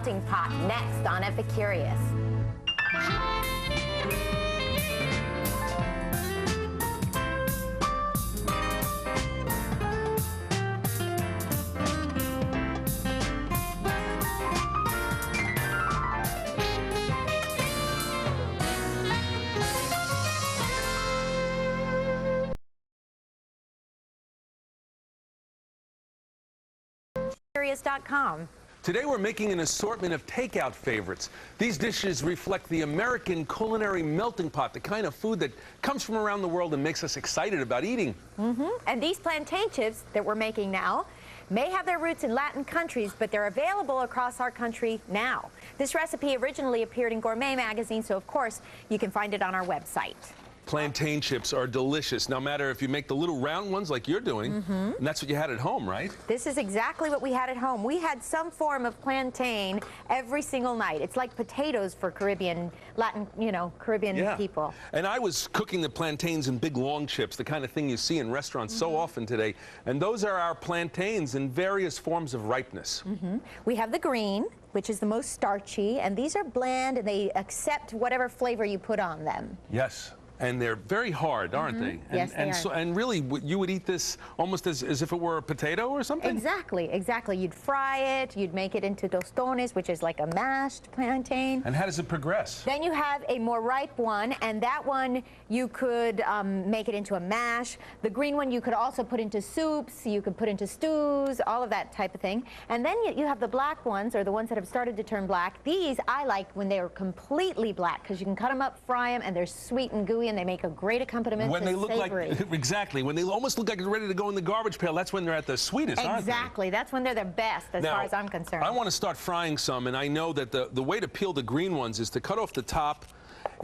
melting pot next on Epicurious. Epicurious.com. Today we're making an assortment of takeout favorites. These dishes reflect the American culinary melting pot, the kind of food that comes from around the world and makes us excited about eating. And these plantain chips that we're making now may have their roots in Latin countries, but they're available across our country now. This recipe originally appeared in Gourmet magazine, so of course you can find it on our website. Plantain chips are delicious, no matter if you make the little round ones like you're doing, and that's what you had at home, right? This is exactly what we had at home. We had some form of plantain every single night. It's like potatoes for Caribbean, Latin, Caribbean people. And I was cooking the plantains in big long chips, the kind of thing you see in restaurants so often today. And those are our plantains in various forms of ripeness. We have the green, which is the most starchy, and these are bland and they accept whatever flavor you put on them. Yes. And they're very hard, aren't they? Yes, they are. So, and really, you would eat this almost as if it were a potato or something? Exactly, exactly. You'd fry it, you'd make it into tostones, which is like a mashed plantain. And how does it progress? Then you have a more ripe one, and that one you could make it into a mash. The green one you could also put into soups, you could put into stews, all of that type of thing. And then you have the black ones, or the ones that have started to turn black. These I like when they're completely black, because you can cut them up, fry them, and they're sweet and gooey, and they make a great accompaniment when to they look savory. like exactly when they almost look like they're ready to go in the garbage pail, that's when they're at their sweetest, aren't they? Exactly, that's when they're their best, as far as I'm concerned. I want to start frying some, and I know that the way to peel the green ones is to cut off the top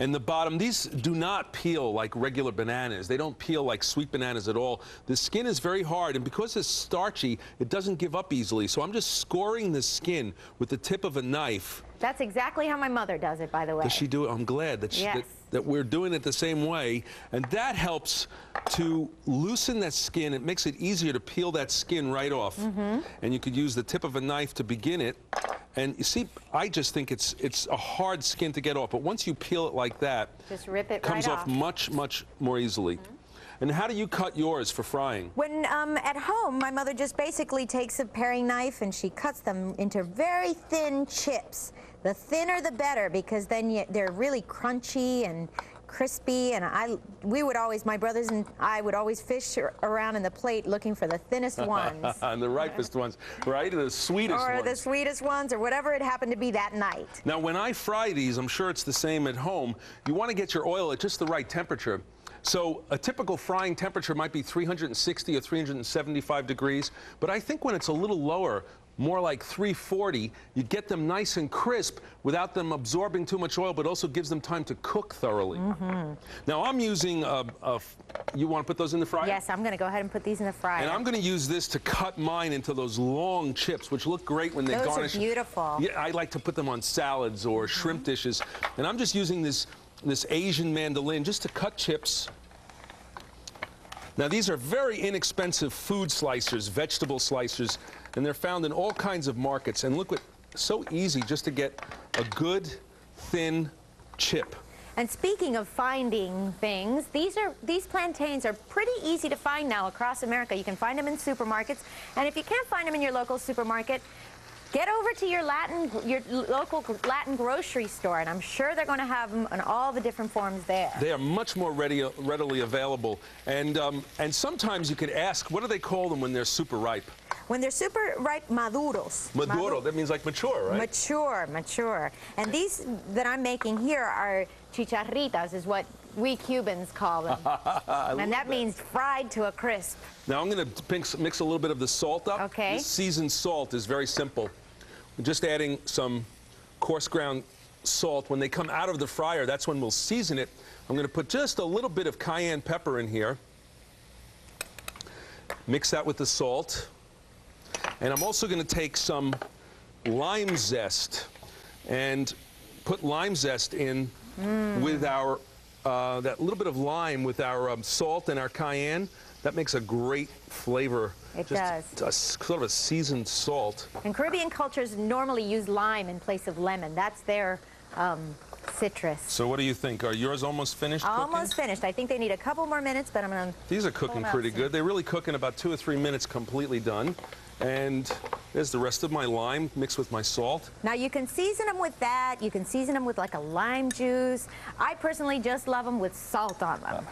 and the bottom. These do not peel like regular bananas. They don't peel like sweet bananas at all. The skin is very hard, and because it's starchy, it doesn't give up easily. So I'm just scoring the skin with the tip of a knife. That's exactly how my mother does it, by the way. Does she do it? I'm glad that, that we're doing it the same way. And that helps to loosen that skin. It makes it easier to peel that skin right off. And you could use the tip of a knife to begin it. And you see, I just think it's a hard skin to get off. But once you peel it like that, just rip it comes right off much more easily. And how do you cut yours for frying? When at home, my mother just basically takes a paring knife and she cuts them into very thin chips. The thinner the better, because then they're really crunchy and crispy. And we would always, my brothers and I would always fish around in the plate looking for the thinnest ones. And the ripest ones, right? The sweetest ones. Or the sweetest ones, or whatever it happened to be that night. Now, when I fry these, I'm sure it's the same at home, you want to get your oil at just the right temperature. So a typical frying temperature might be 360 or 375 degrees, but I think when it's a little lower, more like 340, you get them nice and crisp without them absorbing too much oil, but also gives them time to cook thoroughly. Now I'm using you want to put those in the fryer? Yes, I'm going to go ahead and put these in the fryer. And I'm going to use this to cut mine into those long chips, which look great when they garnish. Those are beautiful. Yeah, I like to put them on salads or shrimp dishes. And I'm just using this Asian mandolin just to cut chips. Now these are very inexpensive food slicers, vegetable slicers, and they're found in all kinds of markets. And look, so easy just to get a good, thin chip. And speaking of finding things, these plantains are pretty easy to find now across America. You can find them in supermarkets, and if you can't find them in your local supermarket, get over to your local Latin grocery store, and I'm sure they're going to have them in all the different forms there. They are much more readily available, and sometimes you could ask, what do they call them when they're super ripe? When they're super ripe, maduros. Maduro, that means like mature, right? Mature. And these that I'm making here are chicharritas, is what we Cubans call them. And that means fried to a crisp. Now I'm going to mix a little bit of the salt up. Okay. This seasoned salt is very simple. We're just adding some coarse ground salt. When they come out of the fryer, that's when we'll season it. I'm going to put just a little bit of cayenne pepper in here. Mix that with the salt. And I'm also going to take some lime zest and put lime zest in with our that little bit of lime with our salt and our cayenne. That makes a great flavor. It just does. Sort of a seasoned salt. And Caribbean cultures normally use lime in place of lemon. That's their citrus. So what do you think? Are yours almost finished cooking? Almost finished. I think they need a couple more minutes, but I'm going to... These are cooking pretty good. They really cook in about 2 or 3 minutes, completely done. And there's the rest of my lime mixed with my salt. Now you can season them with that. You can season them with like a lime juice. I personally just love them with salt on them.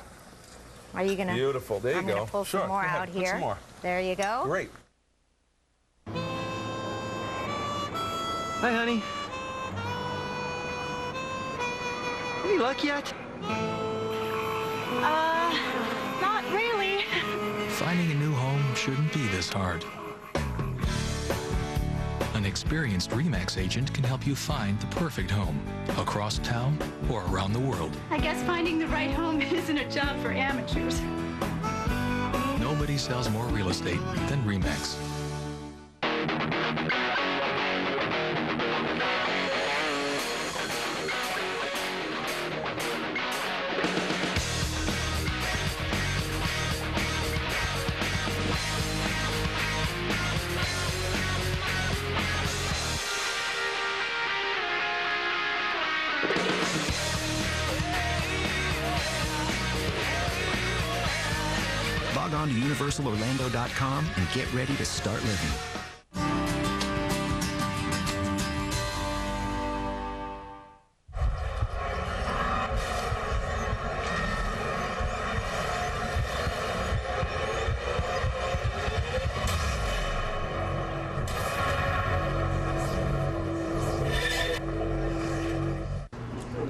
Are you gonna? Beautiful. There you I'm go. gonna pull Sure. some more Go ahead. out Put here. some more. There you go. Great. Hi, honey. Any luck yet? Not really. Finding a new home shouldn't be this hard. An experienced RE/MAX agent can help you find the perfect home across town or around the world. I guess finding the right home isn't a job for amateurs. Nobody sells more real estate than RE/MAX. Log on to universalorlando.com and get ready to start living.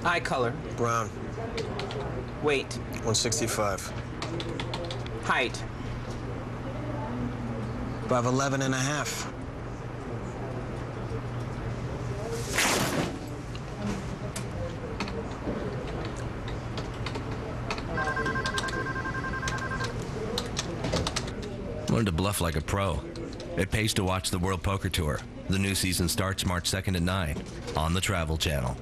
Eye color. Brown, Weight. 165. Height. 5'11 and a half. Learn to bluff like a pro. It pays to watch the World Poker Tour. The new season starts March 2nd at 9 on the Travel Channel.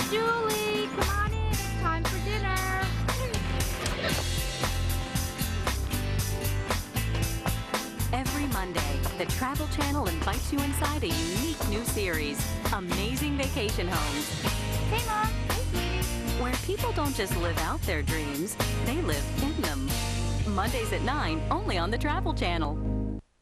Julie, come on in. It's time for dinner. Every Monday, the Travel Channel invites you inside a unique new series, Amazing Vacation Homes, Hey, Mom. Hey, sweetie. where people don't just live out their dreams, they live in them. Mondays at 9, only on the Travel Channel.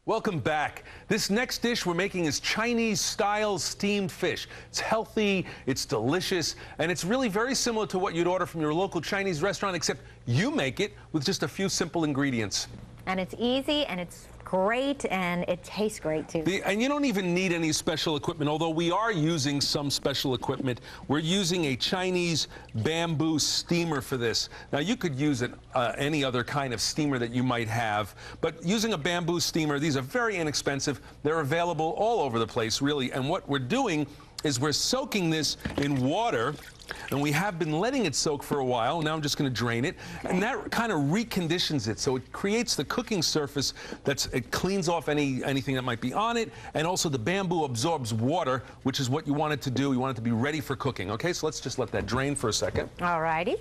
Welcome back. This next dish we're making is Chinese-style steamed fish. It's healthy, it's delicious, and it's really very similar to what you'd order from your local Chinese restaurant, except you make it with just a few simple ingredients. And it's easy, and it's great, and it tastes great too. And you don't even need any special equipment, although we are using some special equipment. We're using a Chinese bamboo steamer for this. Now, you could use any other kind of steamer that you might have, but using a bamboo steamer, these are very inexpensive. They're available all over the place, really. And what we're doing is we're soaking this in water, and we have been letting it soak for a while. Now I'm just going to drain it, and that kind of reconditions it. So it creates the cooking surface it cleans off anything that might be on it, and also the bamboo absorbs water, which is what you want it to do. You want it to be ready for cooking. Okay, so let's just let that drain for a second. All righty.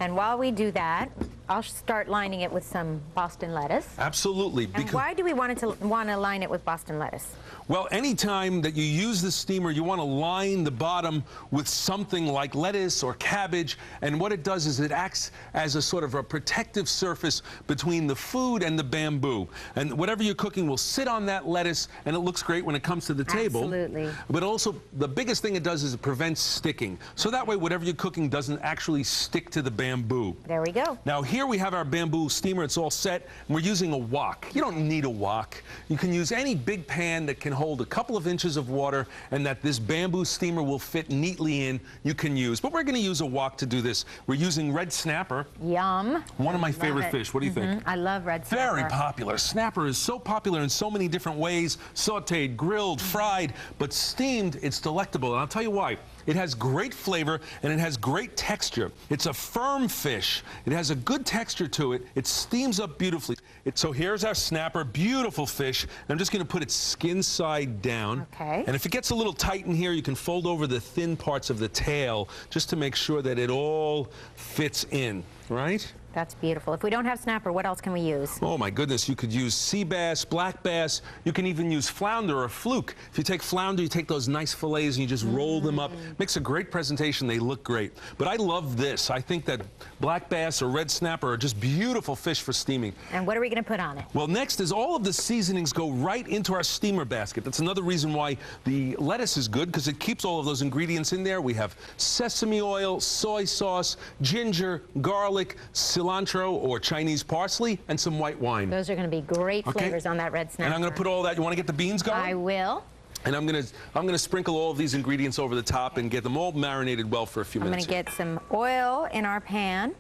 And while we do that, I'll start lining it with some Boston lettuce. Absolutely. And why do we want to line it with Boston lettuce? Well, anytime that you use the steamer, you want to line the bottom with something like lettuce or cabbage, and what it does is it acts as a sort of a protective surface between the food and the bamboo. And whatever you're cooking will sit on that lettuce, and it looks great when it comes to the table. Absolutely. But also, the biggest thing it does is it prevents sticking. So that way, whatever you're cooking doesn't actually stick to the bamboo. There we go. Now, here we have our bamboo steamer. It's all set, and we're using a wok. You don't need a wok. You can use any big pan that can hold a couple of inches of water and that this bamboo steamer will fit neatly in. You can use, but we're going to use a wok to do this. We're using red snapper. Yum. One of my favorite fish. What do you think? I love red snapper. Very popular. Snapper is so popular in so many different ways. Sauteed, grilled, fried, but steamed, it's delectable. And I'll tell you why. It has great flavor and it has great texture. It's a firm fish. It has a good texture to it. It steams up beautifully. So here's our snapper, beautiful fish. And I'm just going to put it skin side down. Okay. And if it gets a little tight in here, you can fold over the thin parts of the tail just to make sure that it all fits in, right? That's beautiful. If we don't have snapper, what else can we use? Oh my goodness, you could use sea bass, black bass. You can even use flounder or fluke. If you take flounder, you take those nice fillets and you just roll them up. Makes a great presentation. They look great. But I love this. I think that black bass or red snapper are just beautiful fish for steaming. And what are we going to put on it? Well, next is all of the seasonings go right into our steamer basket. That's another reason why the lettuce is good, because it keeps all of those ingredients in there. We have sesame oil, soy sauce, ginger, garlic, cilantro or Chinese parsley, and some white wine. Those are going to be great flavors on that red snapper. And I'm going to put all that. You want to get the beans going? I will. And I'm going to sprinkle all of these ingredients over the top and get them all marinated well for a few minutes. I'm going to get some oil in our pan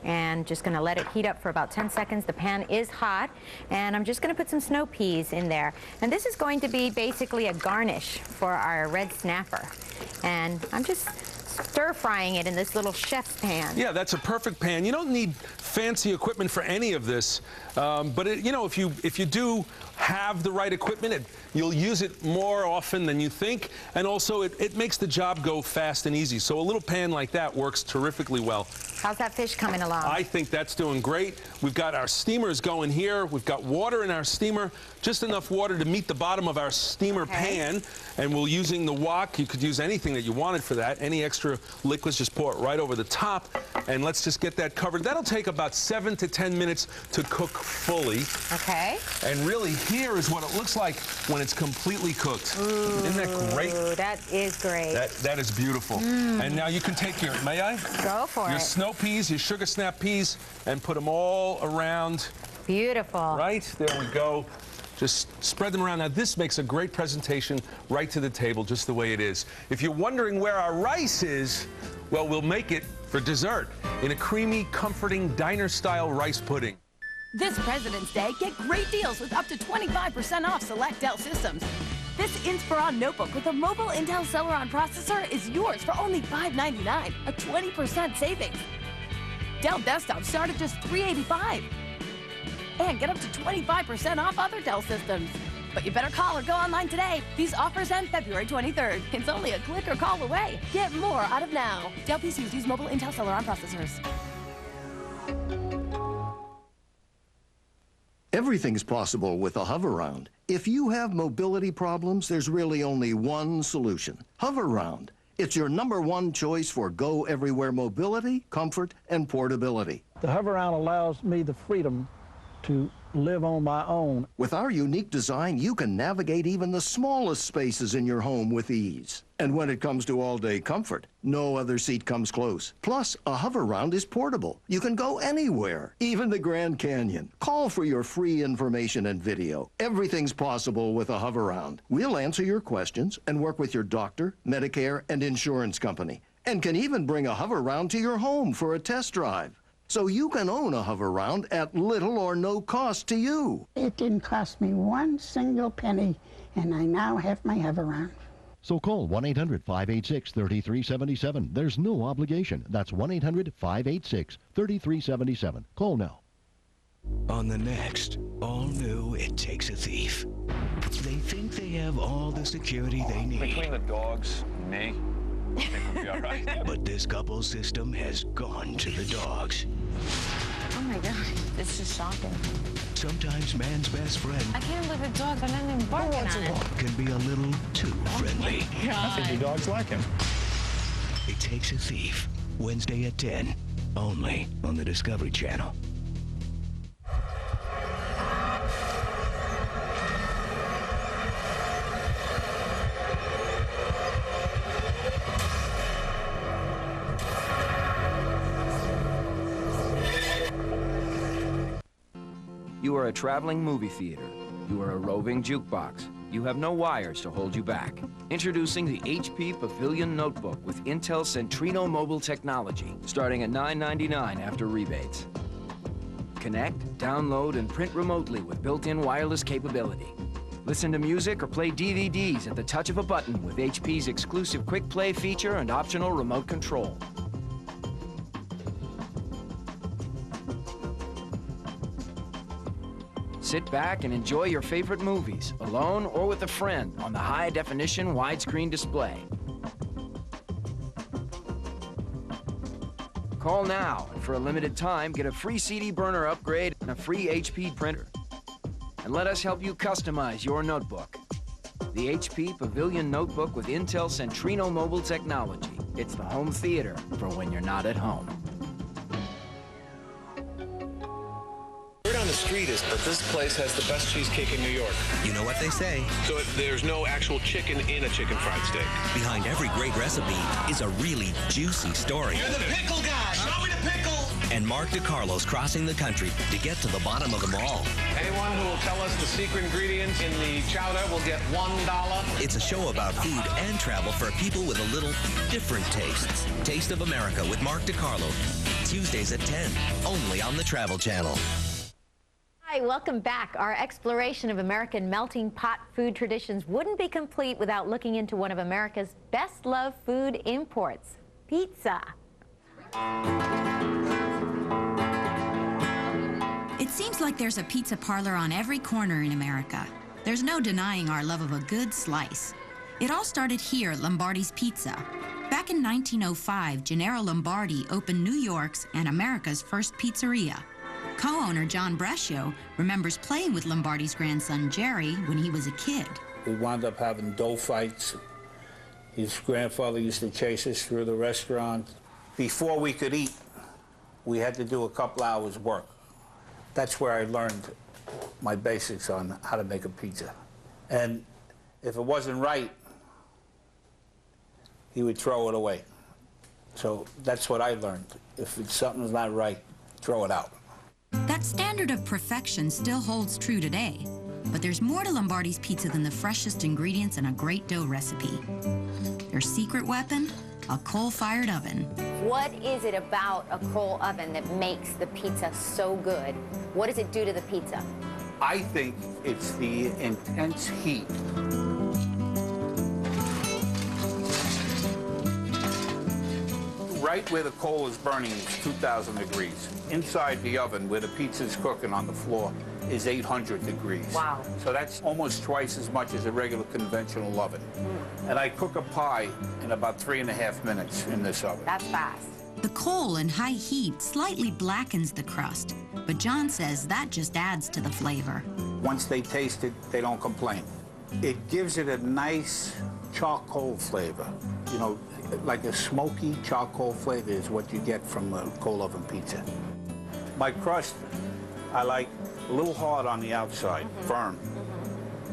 and just going to let it heat up for about 10 seconds. The pan is hot, and I'm just going to put some snow peas in there. And this is going to be basically a garnish for our red snapper. And I'm just stir frying it in this little chef's pan. Yeah, that's a perfect pan. You don't need fancy equipment for any of this, but you know, if you do have the right equipment, you'll use it more often than you think, and also it makes the job go fast and easy. So a little pan like that works terrifically well. How's that fish coming along? I think that's doing great. We've got our steamers going here. We've got water in our steamer, just enough water to meet the bottom of our steamer pan, and we're using the wok. You could use anything that you wanted for that. Any extra liquids, just pour it right over the top, and let's just get that covered. That'll take about 7 to 10 minutes to cook fully. Okay. And really, here is what it looks like when it's completely cooked. Ooh, isn't that great? That is great. That is beautiful. And now you can take your, may I? Go for your it. Snow peas, your sugar snap peas, and put them all around. Beautiful. Right, there we go. Just spread them around. Now this makes a great presentation right to the table, just the way it is. If you're wondering where our rice is, well, we'll make it for dessert in a creamy, comforting, diner-style rice pudding. This President's Day, get great deals with up to 25% off select Dell systems. This Inspiron notebook with a mobile Intel Celeron processor is yours for only $599, a 20% savings. Dell desktops start at just $385. And get up to 25% off other Dell systems. But you better call or go online today. These offers end February 23rd. It's only a click or call away. Get more out of now. Dell PCs use mobile Intel Celeron processors. Everything's possible with a Hover-Round. If you have mobility problems, there's really only one solution. Hover-Round. It's your #1 choice for go-everywhere mobility, comfort, and portability. The Hover-Round allows me the freedom to live on my own. With our unique design, you can navigate even the smallest spaces in your home with ease. And when it comes to all-day comfort, no other seat comes close. Plus, a Hover-Round is portable. You can go anywhere, even the Grand Canyon. Call for your free information and video. Everything's possible with a Hover-Round. We'll answer your questions and work with your doctor, Medicare, and insurance company. And can even bring a Hover-Round to your home for a test drive. So you can own a Hover-Round at little or no cost to you. It didn't cost me one single penny, and I now have my Hover-Round. So call 1-800-586-3377. There's no obligation. That's 1-800-586-3377. Call now. On the next, all new It Takes a Thief. They think they have all the security they need. Between the dogs and me, I think we'll be all right. But this couple's system has gone to the dogs. Oh my God, this is shocking. Sometimes man's best friend I can't believe a dog, but not even barking on it. can be a little too friendly. I think your dogs like him. It Takes a Thief, Wednesday at 10, only on the Discovery Channel. You are a traveling movie theater. You are a roving jukebox. You have no wires to hold you back. Introducing the HP Pavilion Notebook with Intel Centrino mobile technology, starting at $999 after rebates. Connect, download, and print remotely with built-in wireless capability. Listen to music or play DVDs at the touch of a button with HP's exclusive Quick Play feature and optional remote control. Sit back and enjoy your favorite movies, alone or with a friend, on the high-definition widescreen display. Call now, and for a limited time, get a free CD burner upgrade and a free HP printer. And let us help you customize your notebook. The HP Pavilion Notebook with Intel Centrino mobile technology. It's the home theater for when you're not at home. Word on the street is that this place has the best cheesecake in New York. You know what they say. So there's no actual chicken in a chicken fried steak. Behind every great recipe is a really juicy story. You're the pickle guy! Show me the pickle! And Mark DiCarlo's crossing the country to get to the bottom of them all. Anyone who will tell us the secret ingredients in the chowder will get $1. It's a show about food and travel for people with a little different tastes. Taste of America with Mark DiCarlo. Tuesdays at 10, only on the Travel Channel. Hi, welcome back. Our exploration of American melting pot food traditions wouldn't be complete without looking into one of America's best-loved food imports, pizza. It seems like there's a pizza parlor on every corner in America. There's no denying our love of a good slice. It all started here at Lombardi's Pizza. Back in 1905, Gennaro Lombardi opened New York's and America's first pizzeria. Co-owner John Brescio remembers playing with Lombardi's grandson Jerry when he was a kid. We wound up having dough fights. His grandfather used to chase us through the restaurant. Before we could eat, we had to do a couple hours work. That's where I learned my basics on how to make a pizza. And if it wasn't right, he would throw it away. So that's what I learned. If something's not right, throw it out. That standard of perfection still holds true today. But there's more to Lombardi's Pizza than the freshest ingredients and a great dough recipe. Their secret weapon? A coal-fired oven. What is it about a coal oven that makes the pizza so good? What does it do to the pizza? I think it's the intense heat. Right where the coal is burning is 2,000 degrees. Inside the oven, where the pizza's cooking on the floor, is 800 degrees. Wow. So that's almost twice as much as a regular conventional oven. And I cook a pie in about 3.5 minutes in this oven. That's fast. The coal in high heat slightly blackens the crust, but John says that just adds to the flavor. Once they taste it, they don't complain. It gives it a nice charcoal flavor. You know, like a smoky charcoal flavor is what you get from a coal oven pizza. My crust, I like a little hard on the outside, firm.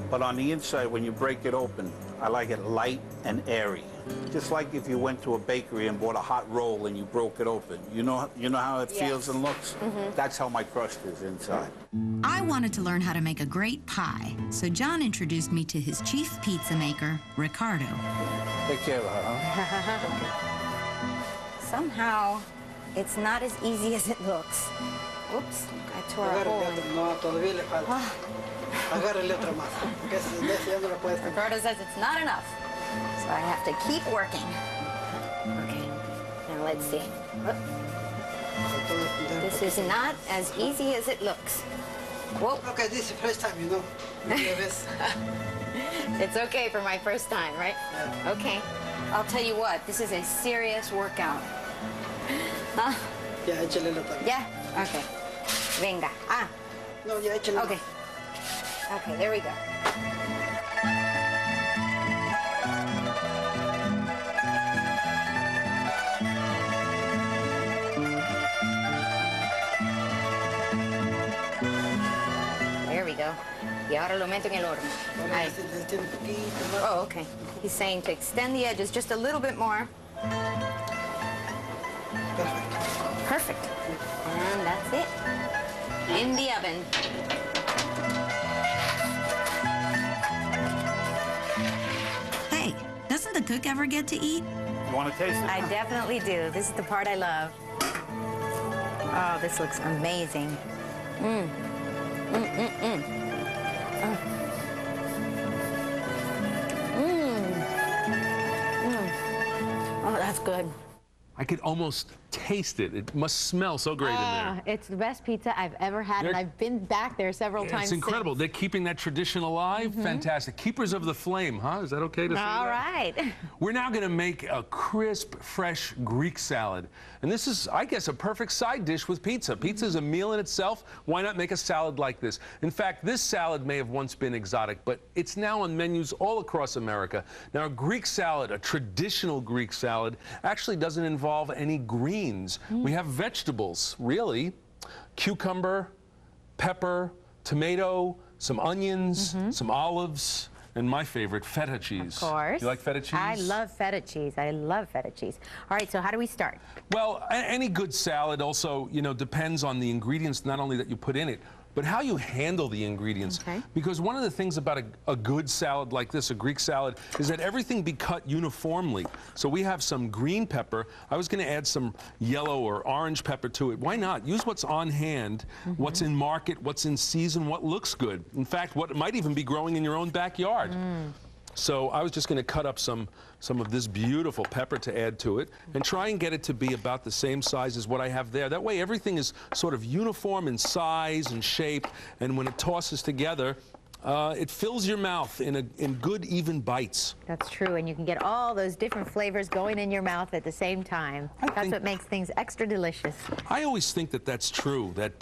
But on the inside, when you break it open, I like it light and airy. Just like if you went to a bakery and bought a hot roll and you broke it open. You know how it feels and looks? That's how my crust is inside. I wanted to learn how to make a great pie, so John introduced me to his chief pizza maker, Ricardo. Take care of her, huh? Somehow, it's not as easy as it looks. Oops, I tore a hole in. Ricardo says it's not enough, so I have to keep working. Okay, now let's see. This is not as easy as it looks. Whoa. Okay, this is the first time, you know. It's okay for my first time, right? Yeah. Okay. I'll tell you what, this is a serious workout. Huh? Yeah, échale la tabla. Yeah? Okay. Venga. Ah. No, yeah, échale. Okay. Okay, there we go. There we go. Y ahora lo meto en el horno. Ahí. Oh, okay. He's saying to extend the edges just a little bit more. Perfect. And that's it. In the oven. Hey, doesn't the cook ever get to eat? You want to taste it? I definitely do. This is the part I love. Oh, this looks amazing. good. I could almost taste it. It must smell so great in there. It's the best pizza I've ever had, and I've been back there several times. It's incredible. Since. They're keeping that tradition alive. Fantastic. Keepers of the flame, huh? Is that okay to say All that? right. We're now going to make a crisp, fresh Greek salad. And this is, I guess, a perfect side dish with pizza. Pizza is a meal in itself. Why not make a salad like this? In fact, this salad may have once been exotic, but it's now on menus all across America. Now, a Greek salad, a traditional Greek salad, actually doesn't involve any greens. We have vegetables, really. Cucumber, pepper, tomato, some onions, some olives, and my favorite, feta cheese. Of course. You like feta cheese? I love feta cheese. I love feta cheese. All right, so how do we start? Well, any good salad also, you know, depends on the ingredients, not only that you put in it, but how you handle the ingredients. Okay. Because one of the things about a good salad like this, a Greek salad, is that everything be cut uniformly. So we have some green pepper. I was going to add some yellow or orange pepper to it. Why not? Use what's on hand, what's in market, what's in season, what looks good. In fact, what might even be growing in your own backyard. So I was just going to cut up some of this beautiful pepper to add to it and try and get it to be about the same size as what I have there. That way everything is sort of uniform in size and shape, and when it tosses together, it fills your mouth in good, even bites. That's true, and you can get all those different flavors going in your mouth at the same time. That's what makes things extra delicious. I always think that that's true, that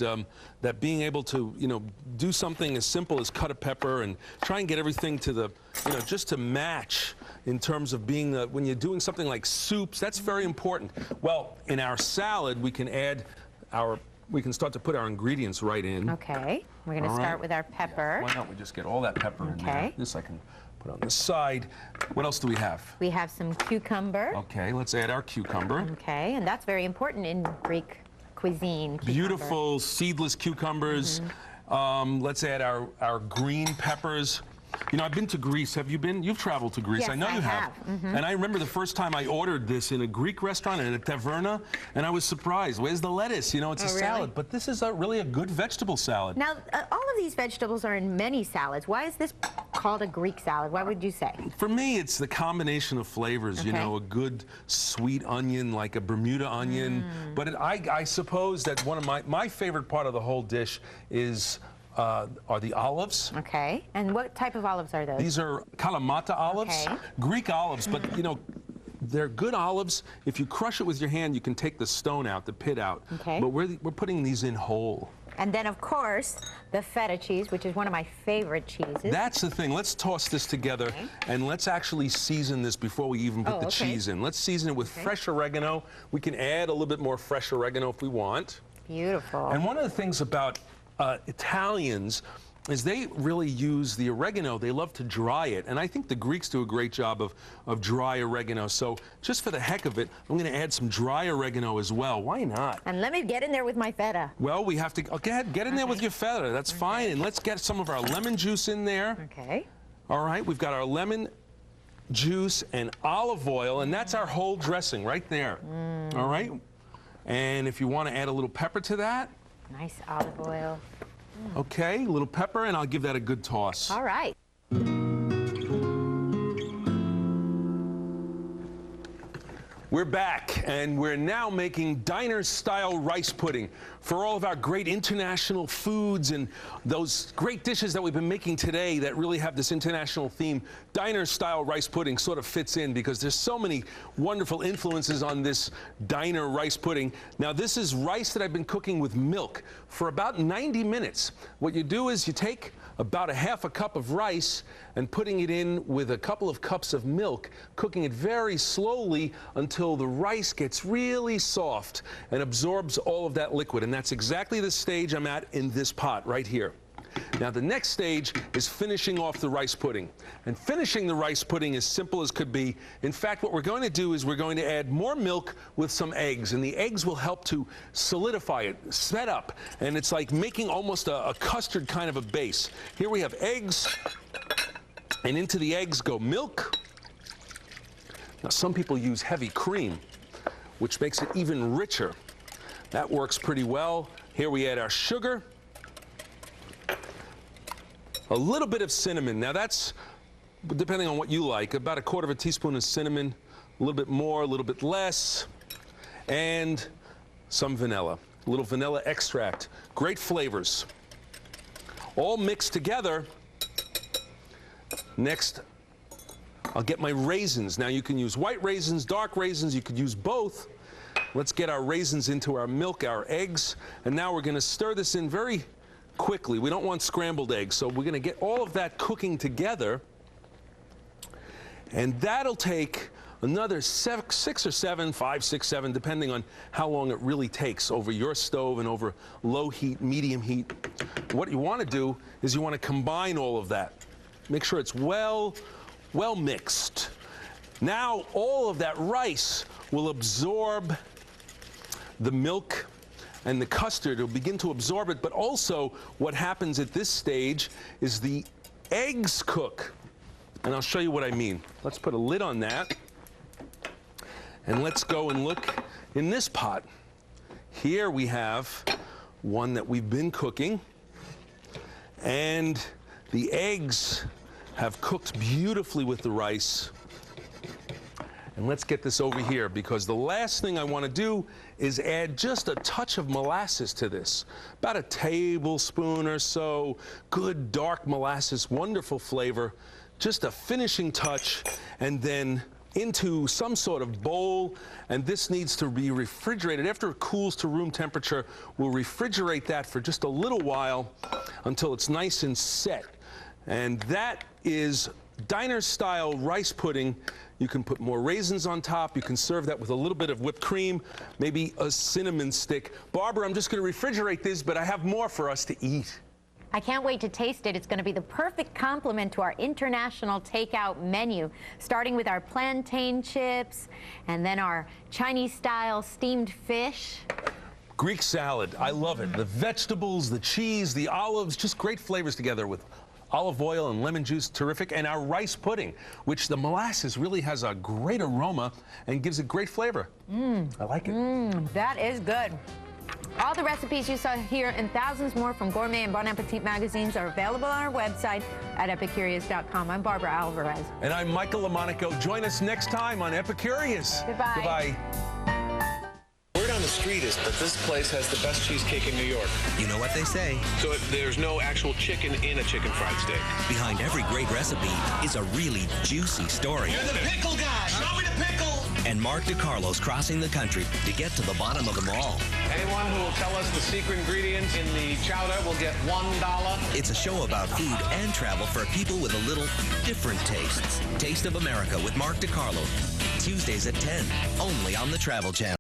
that being able to, you know, do something as simple as cut a pepper and try and get everything to the, you know, just to match in terms of being, when you're doing something like soups, that's very important. Well, in our salad, we can add we can start to put our ingredients right in. Okay, we're going to start with our pepper. Why don't we just get all that pepper in there? This I can put on the side. What else do we have? We have some cucumber. Okay, let's add our cucumber. Okay, and that's very important in Greek cuisine. Cucumber. Beautiful seedless cucumbers. Let's add our green peppers. You know, I've been to Greece. Have you been? You've traveled to Greece. Yes, I know you have. And I remember the first time I ordered this in a Greek restaurant in a taverna, and I was surprised. Where's the lettuce? You know, it's a salad. But this is really a good vegetable salad. Now, all of these vegetables are in many salads. Why is this called a Greek salad? Why would you say? For me, it's the combination of flavors. You know, a good sweet onion, like a Bermuda onion. But I suppose that one of my favorite part of the whole dish is are the olives. Okay, and what type of olives are those? These are Kalamata olives, Greek olives, but you know, they're good olives. If you crush it with your hand, you can take the stone out, the pit out. Okay. But we're putting these in whole. And then, of course, the feta cheese, which is one of my favorite cheeses. That's the thing. Let's toss this together, and let's actually season this before we even put the cheese in. Let's season it with fresh oregano. We can add a little bit more fresh oregano if we want. Beautiful. And one of the things about Italians is they really use the oregano. They love to dry it, and I think the Greeks do a great job of dry oregano. So just for the heck of it, I'm going to add some dry oregano as well. Why not? And let me get in there with my feta. Well, we have to go ahead, get in there with your feta. That's fine. And let's get some of our lemon juice in there. Okay. All right, we've got our lemon juice and olive oil, and that's our whole dressing right there. All right. And if you want to add a little pepper to that. Nice olive oil. Okay, a little pepper, and I'll give that a good toss. All right. We're back, and we're now making diner-style rice pudding for all of our great international foods and those great dishes that we've been making today that really have this international theme. Diner-style rice pudding sort of fits in because there's so many wonderful influences on this diner rice pudding. Now, this is rice that I've been cooking with milk for about 90 minutes. What you do is you take about a half a cup of rice and putting it in with a couple of cups of milk, cooking it very slowly until the rice gets really soft and absorbs all of that liquid. And that's exactly the stage I'm at in this pot right here. Now, the next stage is finishing off the rice pudding. And finishing the rice pudding is simple as could be. In fact, what we're going to do is we're going to add more milk with some eggs. And the eggs will help to solidify it, set up. And it's like making almost a custard kind of a base. Here we have eggs. And into the eggs go milk. Now, some people use heavy cream, which makes it even richer. That works pretty well. Here we add our sugar. A little bit of cinnamon. Now that's, depending on what you like, about a quarter of a teaspoon of cinnamon, a little bit more, a little bit less, and some vanilla. A little vanilla extract. Great flavors. All mixed together. Next, I'll get my raisins. Now you can use white raisins, dark raisins, you could use both. Let's get our raisins into our milk, our eggs, and now we're going to stir this in very quickly. We don't want scrambled eggs, so we're going to get all of that cooking together, and that'll take another 6 or 7, 5, 6, 7, depending on how long it really takes over your stove and over low heat, medium heat. What you want to do is you want to combine all of that. Make sure it's well mixed. Now all of that rice will absorb the milk and the custard. Will begin to absorb it, but also what happens at this stage is the eggs cook. And I'll show you what I mean. Let's put a lid on that. And let's go and look in this pot. Here we have one that we've been cooking. And the eggs have cooked beautifully with the rice. And let's get this over here, because the last thing I want to do is add just a touch of molasses to this. About a tablespoon or so. Good dark molasses, wonderful flavor. Just a finishing touch, and then into some sort of bowl, and this needs to be refrigerated. After it cools to room temperature, we'll refrigerate that for just a little while until it's nice and set. And that is diner-style rice pudding. You can put more raisins on top. You can serve that with a little bit of whipped cream, maybe a cinnamon stick. Barbara, I'm just going to refrigerate this, but I have more for us to eat. I can't wait to taste it. It's going to be the perfect complement to our international takeout menu, starting with our plantain chips and then our Chinese-style steamed fish. Greek salad, I love it. The vegetables, the cheese, the olives, just great flavors together with olive oil and lemon juice, terrific. And our rice pudding, which the molasses really has a great aroma and gives it great flavor. I like it. That is good. All the recipes you saw here and thousands more from Gourmet and Bon Appetit magazines are available on our website at epicurious.com. I'm Barbara Alvarez. And I'm Michael LaMonaco. Join us next time on Epicurious. Goodbye. Goodbye. Word on the street is that this place has the best cheesecake in New York. You know what they say. So there's no actual chicken in a chicken fried steak. Behind every great recipe is a really juicy story. You're the pickle guy. Show me the pickle. And Mark DiCarlo's crossing the country to get to the bottom of them all. Anyone who will tell us the secret ingredients in the chowder will get $1. It's a show about food and travel for people with a little different tastes. Taste of America with Mark DiCarlo. Tuesdays at 10, only on the Travel Channel.